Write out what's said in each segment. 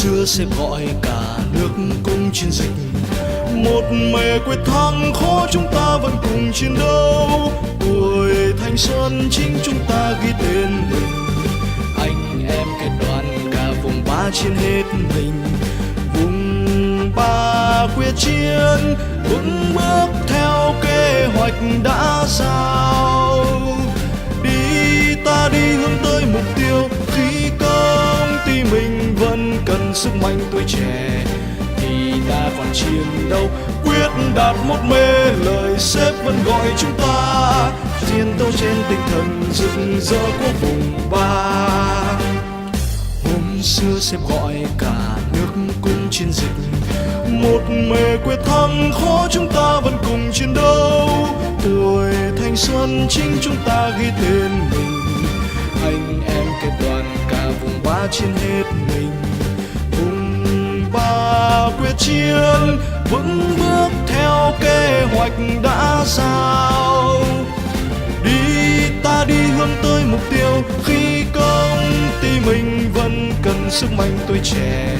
xưa xếp gọi cả nước cùng chiến dịch, một mề quyết thắng khó chúng ta vẫn cùng chiến đấu. Tuổi thanh xuân chính chúng ta ghi tên mình, anh em kết đoàn cả vùng ba chiến hết mình. Vùng ba quyết chiến vững bước theo kế hoạch đã giao, đi ta đi hướng tới mục tiêu. Khi công ty mình vẫn cần sức mạnh tuổi trẻ thì ta còn chiến đấu quyết đạt một mê. Lời sếp vẫn gọi chúng ta chiến đấu trên tinh thần rực rỡ của vùng ba. Hôm xưa sếp gọi cả nước cùng chiến dịch, một mề quyết thắng khó chúng ta vẫn cùng chiến đấu. Tuổi thanh xuân chính chúng ta ghi tên mình, anh em kết đoàn cả vùng ba chiến hết mình. Vùng ba quyết chiến vững bước theo kế hoạch đã giao, đi ta đi hướng tới mục tiêu. Khi công ty mình vẫn cần sức mạnh tuổi trẻ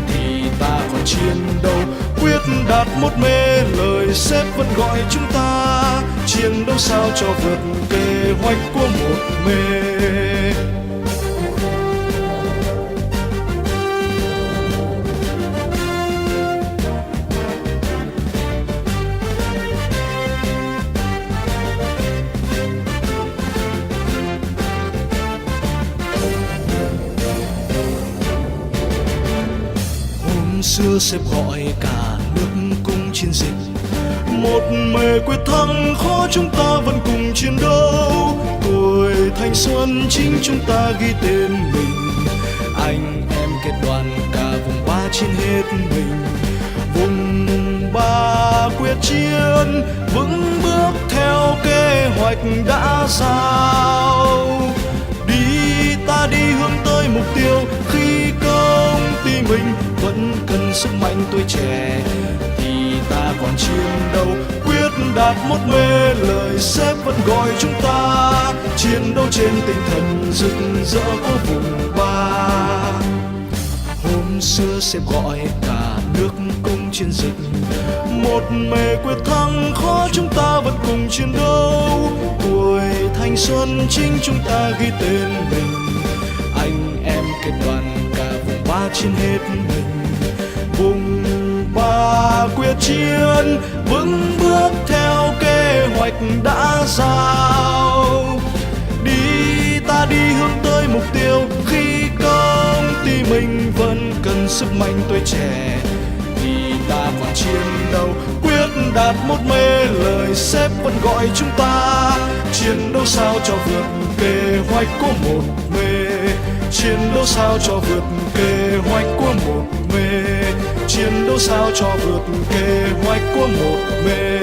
thì ta còn chiến đấu quyết đạt một mê. Lời sếp vẫn gọi chúng ta chiến đấu sao cho vượt kế hoạch của một mê. Xưa sếp gọi cả nước cùng chiến dịch, một mề quyết thắng khó chúng ta vẫn cùng chiến đấu. Tuổi thanh xuân chính chúng ta ghi tên mình, anh em kết đoàn cả vùng ba chiến hết mình. Vùng ba quyết chiến vững bước theo kế hoạch đã giao, đi ta đi hướng tới mục tiêu. Khi công ty mình vẫn cần sức mạnh tuổi trẻ thì ta còn chiến đấu quyết đạt một mê. Lời sếp vẫn gọi chúng ta chiến đấu trên tinh thần rực rỡ của vùng ba. Hôm xưa sếp gọi cả nước cùng chiến dịch, một mề quyết thắng khó chúng ta vẫn cùng chiến đấu. Tuổi thanh xuân chính chúng ta ghi tên mình, anh em kết đoàn cả vùng ba chiến hết mình. Vùng ba quyết chiến vững bước theo kế hoạch đã giao, đi ta đi hướng tới mục tiêu. Khi công ty mình vẫn cần sức mạnh tuổi trẻ thì ta còn chiến đấu quyết đạt một mê. Lời sếp vẫn gọi chúng ta chiến đấu sao cho vượt kế hoạch của một mê. Chiến đấu sao cho vượt kế hoạch của một mê. Chiến đấu sao cho vượt kế hoạch của một mê.